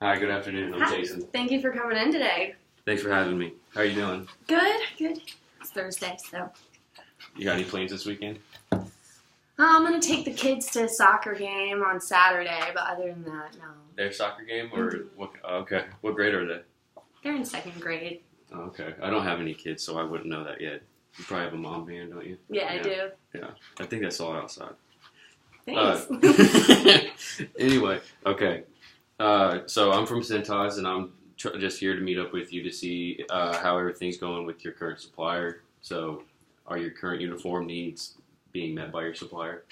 Hi, good afternoon. I'm Hi. Jason. Thank you for coming in today. Thanks for having me. How are you doing? Good. It's Thursday, so. You got any plans this weekend? I'm going to take the kids to a soccer game on Saturday, but other than that, no. Their soccer game or what? Okay. What grade are they? They're in second grade. Oh, okay. I don't have any kids, so I wouldn't know that yet. You probably have a mom band, don't you? Yeah, I do. Yeah. I think I saw it outside. Thanks. Anyway, okay. So I'm from Cintas, and I'm just here to meet up with you to see how everything's going with your current supplier. So, are your current uniform needs being met by your supplier?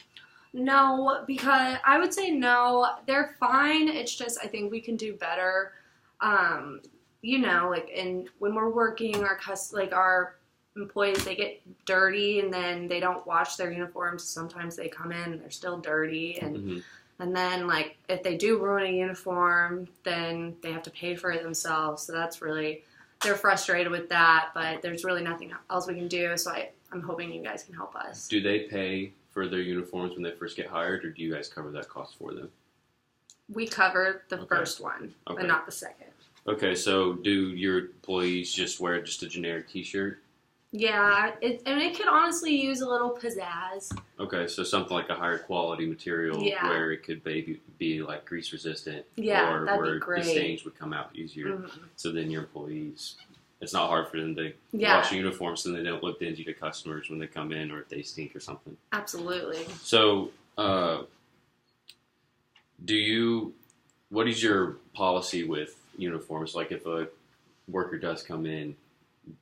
No, because I would say no. They're fine. It's just I think we can do better. When we're working, our employees, they get dirty and then they don't wash their uniforms. Sometimes they come in and they're still dirty, and then if they do ruin a uniform, then they have to pay for it themselves. So that's really, they're frustrated with that, but there's really nothing else we can do. So I'm hoping you guys can help us. Do they pay for their uniforms when they first get hired, or do you guys cover that cost for them? We cover the first one, but not the second. Okay, so do your employees just wear just a generic t-shirt? Yeah, it could honestly use a little pizzazz. Okay, so something like a higher quality material where it could be like grease resistant, or that'd where be great. the stains would come out easier. Mm-hmm. So then your employees, it's not hard for them to wash uniforms, so they don't look dingy to customers when they come in, or if they stink or something. Absolutely. So, what is your policy with uniforms? Like if a worker does come in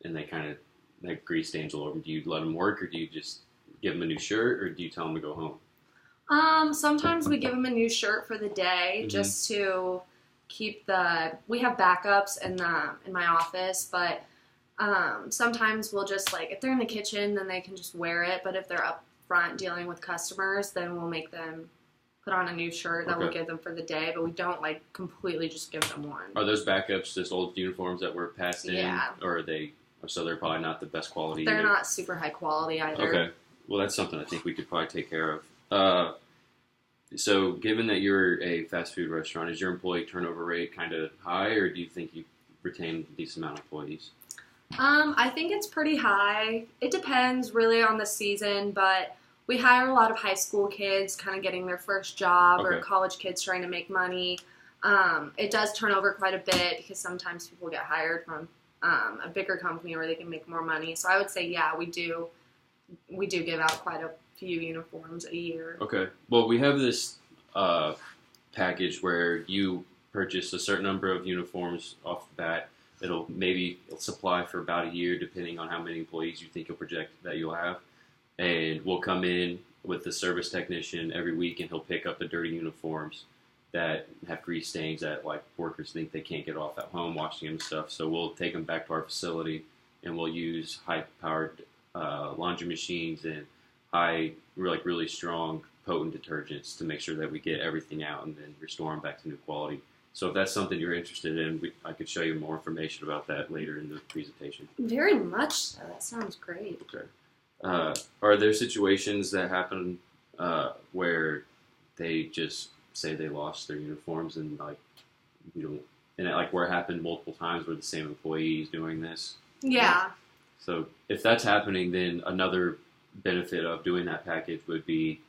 and they kind of like grease stains all over, do you let them work, or do you just give them a new shirt, or do you tell them to go home? Sometimes we give them a new shirt for the day just to keep we have backups in my office, but sometimes we'll just if they're in the kitchen, then they can just wear it, but if they're up front dealing with customers, then we'll make them put on a new shirt that we'll give them for the day, but we don't completely just give them one. Are those backups just old uniforms that were passed in? Yeah. Or are they, so they're probably not the best quality? They're not super high quality either. Okay. Well, that's something I think we could probably take care of. So given that you're a fast food restaurant, is your employee turnover rate kind of high, or do you think you retain a decent amount of employees? I think it's pretty high. It depends really on the season, but we hire a lot of high school kids kind of getting their first job or college kids trying to make money. It does turn over quite a bit because sometimes people get hired from a bigger company where they can make more money. So I would say, yeah, we do give out quite a few uniforms a year. Okay. Well, we have this package where you purchase a certain number of uniforms off the bat. It'll supply for about a year, depending on how many employees you think you'll project that you'll have. And we'll come in with the service technician every week, and he'll pick up the dirty uniforms that have grease stains that workers think they can't get off at home washing them and stuff. So we'll take them back to our facility, and we'll use high-powered laundry machines and really strong, potent detergents to make sure that we get everything out and then restore them back to new quality. So if that's something you're interested in, I could show you more information about that later in the presentation. Very much so. That sounds great. Okay. Are there situations that happen where they just say they lost their uniforms and where it happened multiple times where the same employee is doing this? Yeah. So if that's happening, then another benefit of doing that package would be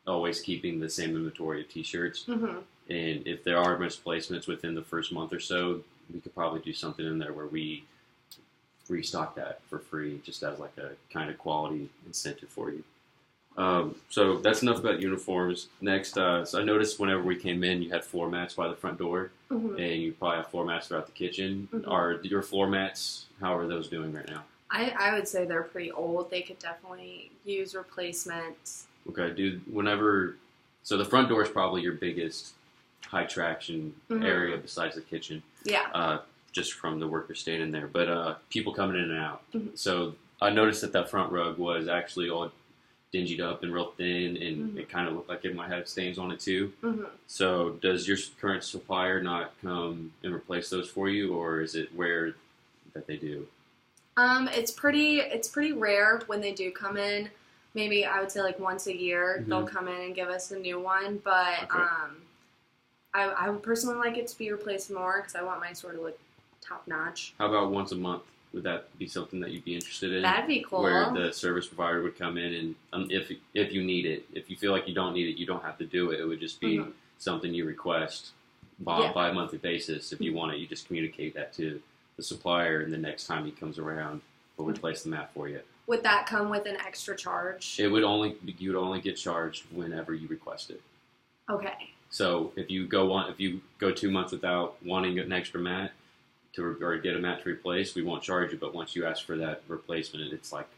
always keeping the same inventory of t-shirts. Mm-hmm. And if there are misplacements within the first month or so, we could probably do something in there where we restock that for free, just as a kind of quality incentive for you. So that's enough about uniforms. Next, so I noticed whenever we came in, you had floor mats by the front door, and you probably have floor mats throughout the kitchen. Are your floor mats, how are those doing right now? I would say they're pretty old. They could definitely use replacements. Okay, so the front door is probably your biggest high traction area besides the kitchen. Yeah. Just from the workers staying in there, but people coming in and out. So I noticed that front rug was actually all dingied up and real thin, and it kind of looked like it might have stains on it too. So does your current supplier not come and replace those for you, or is it rare that they do? It's pretty rare when they do come in. Maybe I would say once a year they'll come in and give us a new one, but I would personally like it to be replaced more because I want my store to look top notch. How about once a month? Would that be something that you'd be interested in? That'd be cool. Where the service provider would come in and if you need it, if you feel like you don't need it, you don't have to do it. It would just be something you request by a monthly basis. If you want it, you just communicate that to the supplier, and the next time he comes around, we'll replace the mat for you. Would that come with an extra charge? You would only get charged whenever you request it. Okay. So if you go 2 months without wanting an extra mat or get a mat to replace, we won't charge you. But once you ask for that replacement, it's like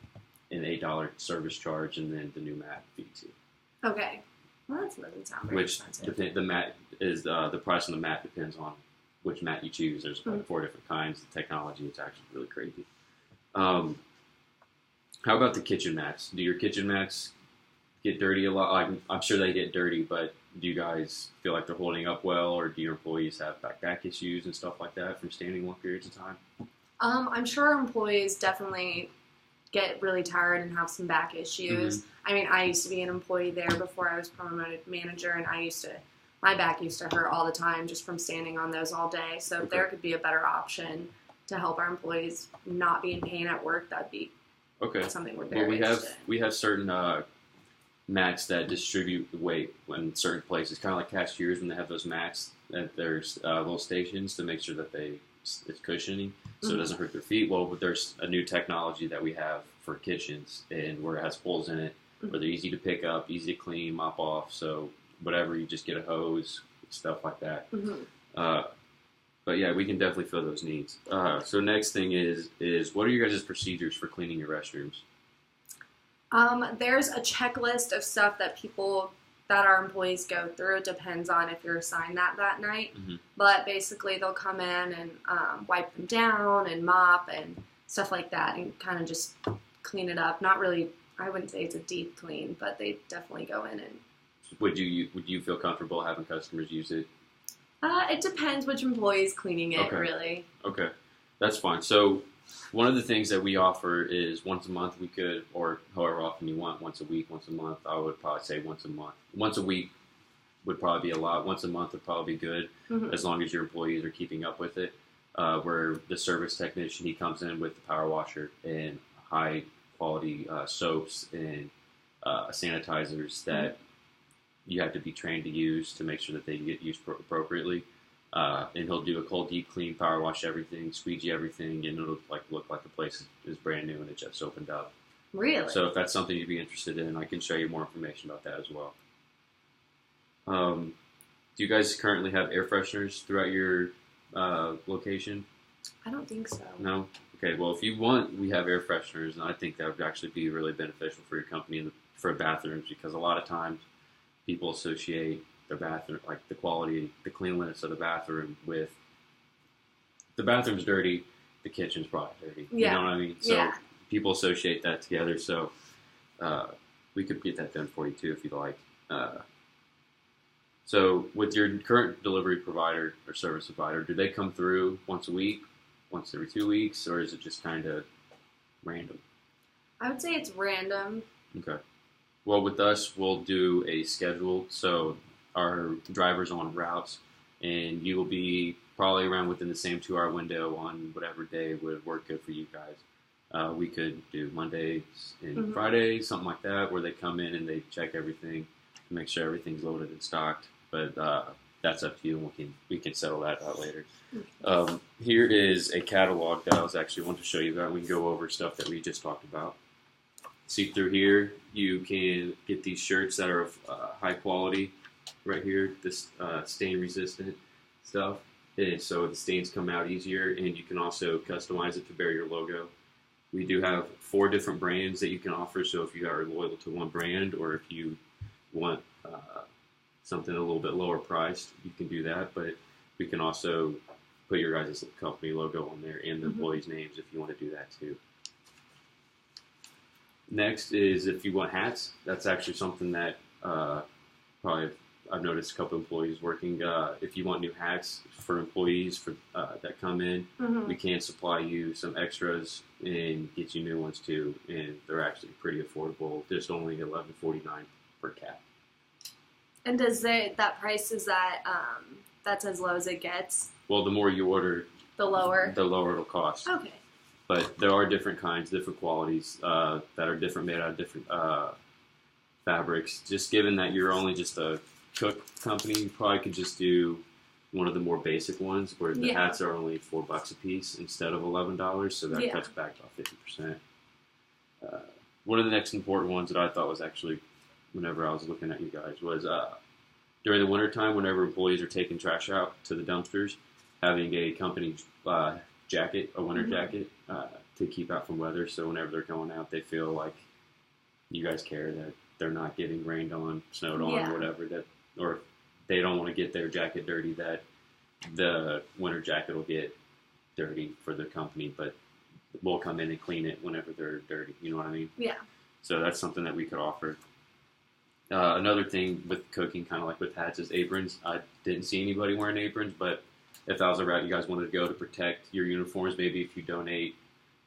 an $8 service charge, and then the new mat feeds you. Okay. Well, that doesn't sound very expensive. The mat is the price on the mat depends on which mat you choose. There's like 4 different kinds. The technology, it's actually really crazy. How about the kitchen mats? Do your kitchen mats get dirty a lot? I'm sure they get dirty, but do you guys feel like they're holding up well, or do your employees have back issues and stuff like that from standing long periods of time? I'm sure employees definitely get really tired and have some back issues. I mean, I used to be an employee there before I was promoted manager, and my back used to hurt all the time just from standing on those all day. So if there could be a better option to help our employees not be in pain at work, that'd be something we're very interested in. We have certain mats that distribute the weight in certain places, kind of like cashiers when they have those mats. That there's little stations to make sure that it's cushioning, so it doesn't hurt their feet. Well, there's a new technology that we have for kitchens, and where it has holes in it, where they're easy to pick up, easy to clean, mop off. So whatever, you just get a hose, stuff like that. But yeah, we can definitely fill those needs. So next thing is what are your guys' procedures for cleaning your restrooms? There's a checklist of stuff that our employees go through. It depends on if you're assigned that night. But basically they'll come in and wipe them down and mop and stuff like that, and kind of just clean it up. Not really, I wouldn't say it's a deep clean, but they definitely go in and... Would you feel comfortable having customers use it? It depends which employee is cleaning it, really. Okay, that's fine. So one of the things that we offer is once a month we could, or however often you want, once a week, once a month. I would probably say once a month. Once a week would probably be a lot. Once a month would probably be good, as long as your employees are keeping up with it. Where the service technician, he comes in with the power washer and high quality soaps and sanitizers that you have to be trained to use to make sure that they can get used appropriately. And he'll do a cold deep clean, power wash everything, squeegee everything, and it'll look like the place is brand new and it just opened up. Really? So if that's something you'd be interested in, I can show you more information about that as well. Do you guys currently have air fresheners throughout your location? I don't think so. No? Okay, well, if you want, we have air fresheners, and I think that would actually be really beneficial for your company and for bathrooms, because a lot of times people associate their bathroom, like the quality, the cleanliness of the bathroom with the bathroom's dirty, the kitchen's probably dirty. You know what I mean? So people associate that together. So we could get that done for you too if you'd like. So with your current delivery provider or service provider, do they come through once a week, once every 2 weeks, or is it just kind of random? I would say it's random. Okay. Well, with us, we'll do a schedule. So our drivers on routes, and you will be probably around within the same 2-hour window on whatever day would work good for you guys. We could do Mondays and Fridays, something like that, where they come in and they check everything, make sure everything's loaded and stocked. But that's up to you, and we can settle that out later. Here is a catalog that I was actually wanting to show you about. We can go over stuff that we just talked about. See through here, you can get these shirts that are of high quality. Right here, this stain resistant stuff. And so the stains come out easier, and you can also customize it to bear your logo. We do have 4 different brands that you can offer. So if you are loyal to one brand, or if you want something a little bit lower priced, you can do that. But we can also put your guys' company logo on there and the employees' names if you want to do that too. Next is if you want hats. That's actually something that probably I've noticed a couple employees working. If you want new hats for employees that come in, we can supply you some extras and get you new ones too. And they're actually pretty affordable. Just only $11.49 per cap. And does that price, is that that's as low as it gets. Well, the more you order, the lower it'll cost. Okay. But there are different kinds, different qualities that are different, made out of different fabrics. Just given that you're only just a cook company, you probably could just do one of the more basic ones where the hats are only $4 a piece instead of $11, so that cuts back about 50%. One of the next important ones that I thought was actually, whenever I was looking at you guys, was during the wintertime, whenever employees are taking trash out to the dumpsters, having a company jacket, a winter jacket, to keep out from weather, so whenever they're going out, they feel like you guys care that they're not getting rained on, snowed on, or whatever, that, or they don't want to get their jacket dirty, that the winter jacket will get dirty for the company, but we'll come in and clean it whenever they're dirty. You know what I mean? Yeah. So that's something that we could offer. Another thing with cooking, kind of like with hats, is aprons. I didn't see anybody wearing aprons, but if that was a route you guys wanted to go to protect your uniforms, maybe if you donate,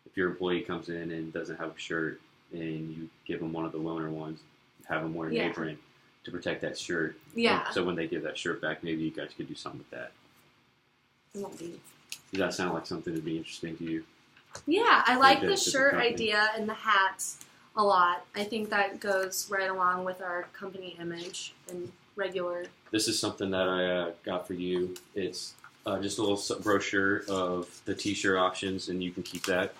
if your employee comes in and doesn't have a shirt and you give them one of the loaner ones, have them wear an apron to protect that shirt. Yeah. So when they give that shirt back, maybe you guys could do something with that. It won't be. Does that sound like something that'd be interesting to you? Yeah, I like the shirt idea and the hats a lot. I think that goes right along with our company image and regular. This is something that I got for you. It's just a little brochure of the t-shirt options, and you can keep that.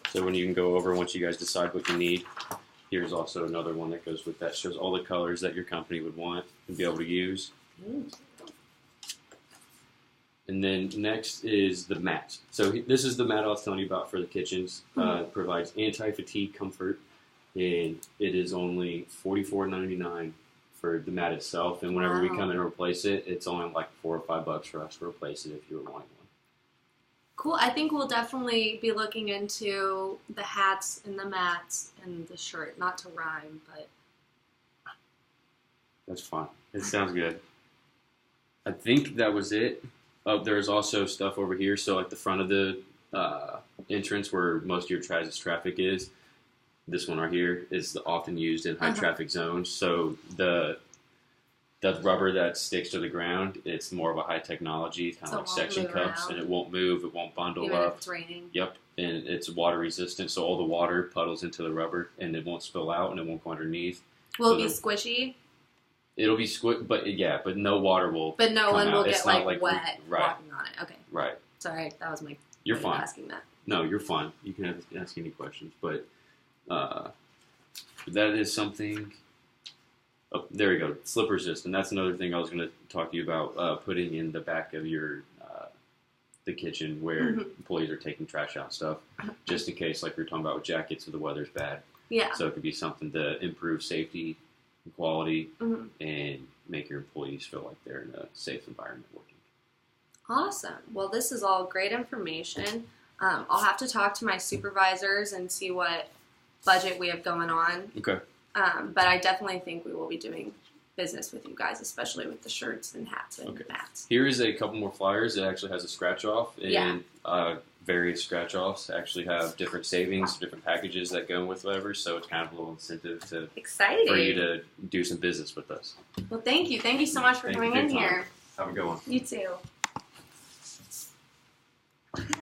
So when you can go over, once you guys decide what you need, here's also another one that goes with that. Shows all the colors that your company would want and be able to use. And then next is the mat. So this is the mat I was telling you about for the kitchens. It provides anti-fatigue comfort, and it is only $44.99 for the mat itself. And whenever we come in and replace it, it's only like $4 or $5 for us to replace it if you were wanting one. Cool. I think we'll definitely be looking into the hats and the mats and the shirt. Not to rhyme, but that's fine. It sounds good. I think that was it. There's also stuff over here. So at the front of the entrance where most of your traffic is, this one right here is often used in high traffic zones. So the rubber that sticks to the ground, it's more of a high technology, kind of like section cups, and it won't move, it won't bundle even up. If it's raining. Yep, and it's water resistant, so all the water puddles into the rubber, and it won't spill out, and it won't go underneath. Will it be squishy? It'll be but no water will. But no one will get like wet right. walking on it. Okay. Right. Sorry, that was my. You're fine. Asking that. No, you're fine. You can ask any questions, but that is something. Oh, there you go. Slip resistant. That's another thing I was going to talk to you about. Putting in the back of your the kitchen where employees are taking trash out and stuff, just in case, like we were talking about with jackets, if the weather's bad. Yeah. So it could be something to improve safety, quality, and make your employees feel like they're in a safe environment working. Awesome. Well, this is all great information. I'll have to talk to my supervisors and see what budget we have going on. Okay. But I definitely think we will be doing business with you guys, especially with the shirts and hats and mats. Here is a couple more flyers. It actually has a scratch off, and various scratch offs actually have different savings, different packages that go with whatever. So it's kind of a little incentive for you to do some business with us. Well, thank you. Thank you so much for coming in here. Have a good one. You too.